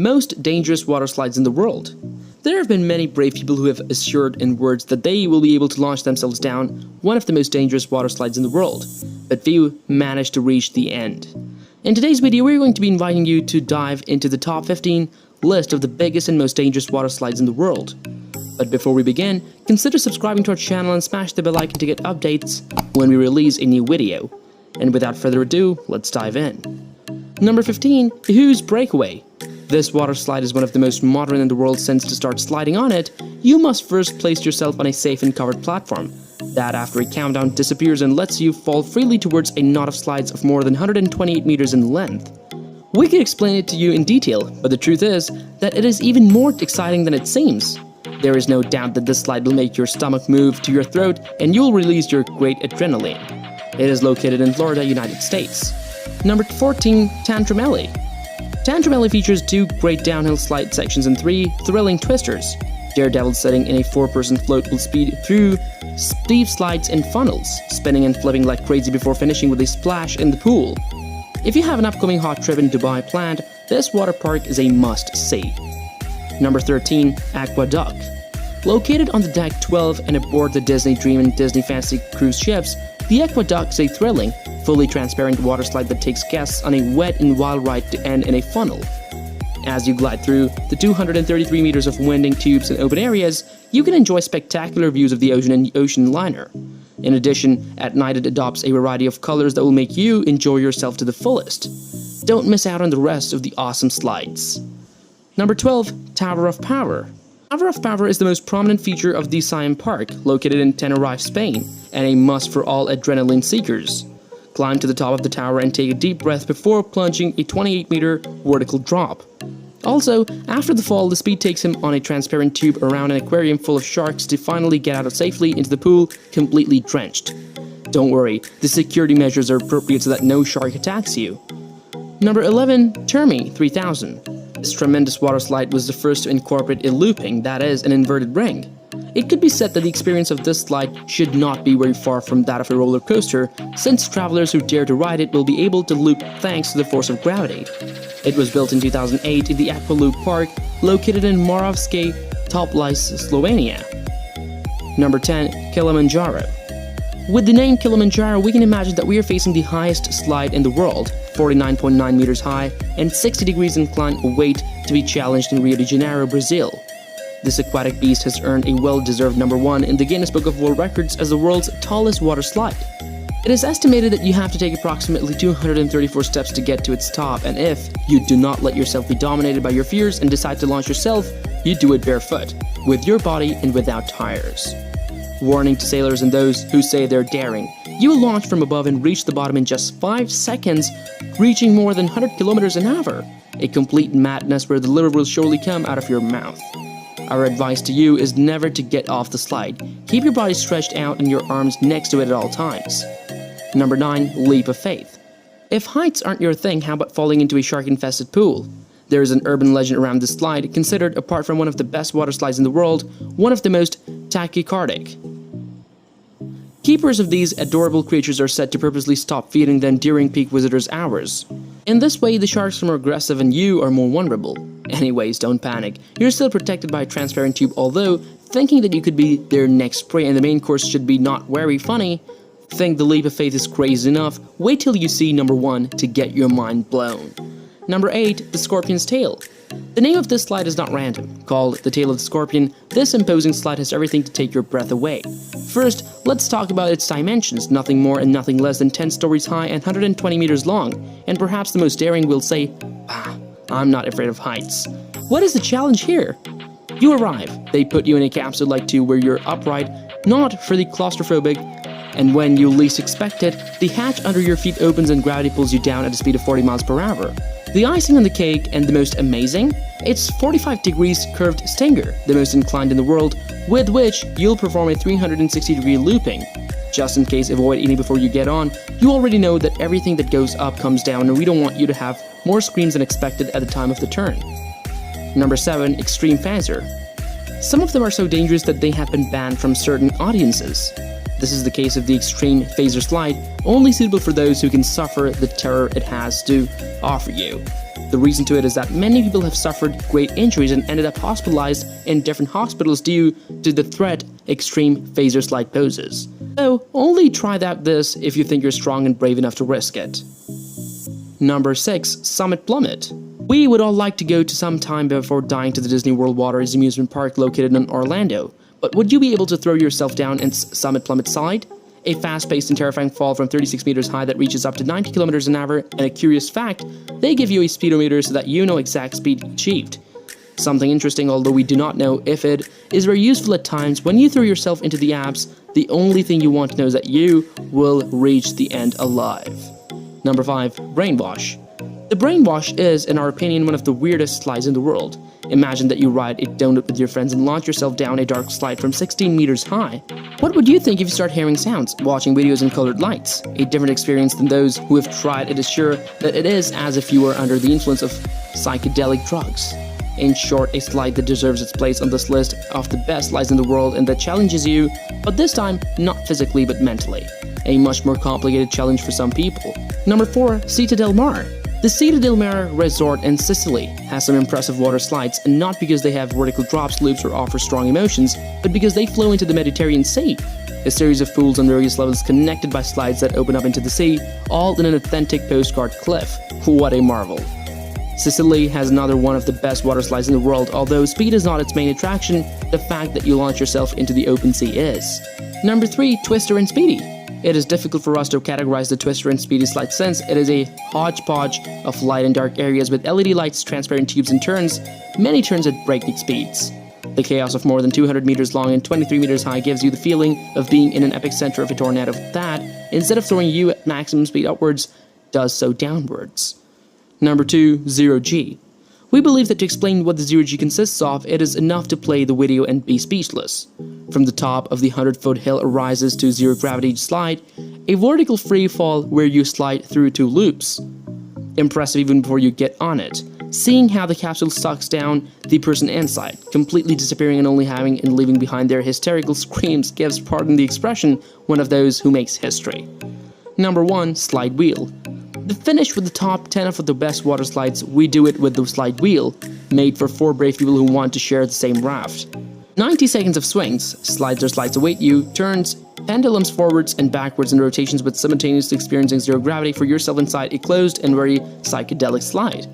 most dangerous water slides in the world. There have been many brave people who have assured in words that they will be able to launch themselves down one of the most dangerous water slides in the world, but few managed to reach the end. In today's video, we're going to be inviting you to dive into the top 15 list of the biggest and most dangerous water slides in the world. But before we begin, consider subscribing to our channel and smash the bell icon to get updates when we release a new video. And without further ado, let's dive in. Number 15. Who's Breakaway? This water slide is one of the most modern in the world, since to start sliding on it, you must first place yourself on a safe and covered platform. That, after a countdown, disappears and lets you fall freely towards a knot of slides of more than 128 meters in length. We could explain it to you in detail, but the truth is that it is even more exciting than it seems. There is no doubt that this slide will make your stomach move to your throat and you'll release your great adrenaline. It is located in Florida, United States. Number 14. Tantrum Alley. Tantrum Alley features 2 great downhill slide sections and 3 thrilling twisters. Daredevil sitting in a 4-person float will speed through steep slides and funnels, spinning and flipping like crazy before finishing with a splash in the pool. If you have an upcoming hot trip in Dubai planned, this water park is a must-see. Number 13. Aqueduct. Located on the Deck 12 and aboard the Disney Dream and Disney Fantasy cruise ships, the Aqueduct is a thrilling, fully transparent water slide that takes guests on a wet and wild ride to end in a funnel. As you glide through the 233 meters of winding tubes and open areas, you can enjoy spectacular views of the ocean and ocean liner. In addition, at night it adopts a variety of colors that will make you enjoy yourself to the fullest. Don't miss out on the rest of the awesome slides. Number 12. Tower of Power. Tower of Power is the most prominent feature of the Siam Park, located in Tenerife, Spain, and a must for all adrenaline seekers. Climb to the top of the tower and take a deep breath before plunging a 28-meter vertical drop. Also, after the fall, the speed takes him on a transparent tube around an aquarium full of sharks to finally get out safely into the pool, completely drenched. Don't worry, the security measures are appropriate so that no shark attacks you. Number 11. Termi 3000. This tremendous water slide was the first to incorporate a looping, that is, an inverted ring. It could be said that the experience of this slide should not be very far from that of a roller coaster, since travelers who dare to ride it will be able to loop thanks to the force of gravity. It was built in 2008 in the Aqualoop Park, located in Moravske Toplice, Slovenia. Number 10. Kilimanjaro. With the name Kilimanjaro, we can imagine that we are facing the highest slide in the world, 49.9 meters high and 60 degrees incline, await to be challenged in Rio de Janeiro, Brazil. This aquatic beast has earned a well-deserved number 1 in the Guinness Book of World Records as the world's tallest water slide. It is estimated that you have to take approximately 234 steps to get to its top, and if you do not let yourself be dominated by your fears and decide to launch yourself, you do it barefoot, with your body and without tires. Warning to sailors and those who say they're daring. You will launch from above and reach the bottom in just 5 seconds, reaching more than 100 kilometers an hour. A complete madness where the liver will surely come out of your mouth. Our advice to you is never to get off the slide. Keep your body stretched out and your arms next to it at all times. Number 9. Leap of Faith. If heights aren't your thing, how about falling into a shark-infested pool? There is an urban legend around this slide, considered, apart from one of the best water slides in the world, one of the most tachycardic. Keepers of these adorable creatures are said to purposely stop feeding them during peak visitors' hours. In this way, the sharks are more aggressive and you are more vulnerable. Anyways, don't panic. You're still protected by a transparent tube, although thinking that you could be their next prey and the main course should be not very funny. Think the leap of faith is crazy enough? Wait till you see number 1 to get your mind blown. Number 8. The Scorpion's Tail. The name of this slide is not random. Called the Tail of the Scorpion, this imposing slide has everything to take your breath away. First, let's talk about its dimensions. Nothing more and nothing less than 10 stories high and 120 meters long. And perhaps the most daring will say, I'm not afraid of heights. What is the challenge here? You arrive. They put you in a capsule like 2 where you're upright, not for the claustrophobic, and when you least expect it, the hatch under your feet opens and gravity pulls you down at a speed of 40 miles per hour. The icing on the cake, and the most amazing, it's 45 degrees curved stinger, the most inclined in the world, with which you'll perform a 360-degree looping. Just in case, avoid eating before you get on. You already know that everything that goes up comes down, and we don't want you to have more screams than expected at the time of the turn. Number 7. Extreme Phaser. Some of them are so dangerous that they have been banned from certain audiences. This is the case of the Extreme Phaser slide, only suitable for those who can suffer the terror it has to offer you. The reason to it is that many people have suffered great injuries and ended up hospitalized in different hospitals due to the threat extreme phaser slide poses. So only try this if you think you're strong and brave enough to risk it. Number 6. Summit Plummet. We would all like to go to some time before dying to the Disney World Water's amusement park located in Orlando, but would you be able to throw yourself down its Summit Plummet slide? A fast-paced and terrifying fall from 36 meters high that reaches up to 90 kilometers an hour, and a curious fact, they give you a speedometer so that you know exact speed achieved. Something interesting, although we do not know if it is very useful at times, when you throw yourself into the apps, the only thing you want to know is that you will reach the end alive. Number 5. Brainwash. The Brainwash is, in our opinion, one of the weirdest slides in the world. Imagine that you ride a donut with your friends and launch yourself down a dark slide from 16 meters high. What would you think if you start hearing sounds, watching videos and colored lights? A different experience than those who have tried it is sure that it is as if you were under the influence of psychedelic drugs. In short, a slide that deserves its place on this list of the best slides in the world and that challenges you, but this time not physically but mentally. A much more complicated challenge for some people. Number 4. Città del Mar. The Città del Mar resort in Sicily has some impressive water slides, and not because they have vertical drops, loops, or offer strong emotions, but because they flow into the Mediterranean Sea. A series of pools on various levels connected by slides that open up into the sea, all in an authentic postcard cliff. What a marvel. Sicily has another one of the best water slides in the world, although speed is not its main attraction, the fact that you launch yourself into the open sea is. Number 3. Twister and Speedy. It is difficult for us to categorize the Twister and Speedy slide since it is a hodgepodge of light and dark areas with LED lights, transparent tubes and turns, many turns at breakneck speeds. The chaos of more than 200 meters long and 23 meters high gives you the feeling of being in an epic center of a tornado that, instead of throwing you at maximum speed upwards, does so downwards. Number 2. Zero G. We believe that to explain what the Zero G consists of, it is enough to play the video and be speechless. From the top of the 100-foot hill arises to zero gravity slide, a vertical free fall where you slide through 2 loops. Impressive even before you get on it. Seeing how the capsule sucks down the person inside, completely disappearing and only having and leaving behind their hysterical screams gives, pardon the expression, one of those who makes history. Number 1. Slide Wheel. The finish with the top 10 of the best water slides, we do it with the slide wheel, made for 4 brave people who want to share the same raft. 90 seconds of swings, slides or slides await you, turns, pendulums forwards and backwards and rotations with simultaneously experiencing zero gravity for yourself inside a closed and very psychedelic slide.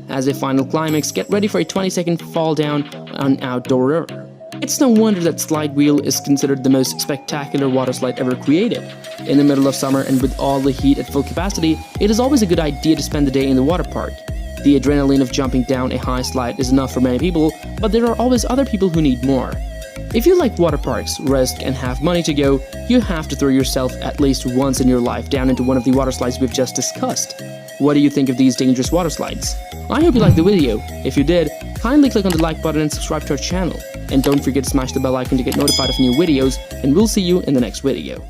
As a final climax, get ready for a 20-second fall down an outdoor river. It's no wonder that Slide Wheel is considered the most spectacular water slide ever created. In the middle of summer and with all the heat at full capacity, it is always a good idea to spend the day in the water park. The adrenaline of jumping down a high slide is enough for many people, but there are always other people who need more. If you like water parks, risk, and have money to go, you have to throw yourself at least once in your life down into one of the water slides we've just discussed. What do you think of these dangerous water slides? I hope you liked the video. If you did, kindly click on the like button and subscribe to our channel. And don't forget to smash the bell icon to get notified of new videos, and we'll see you in the next video.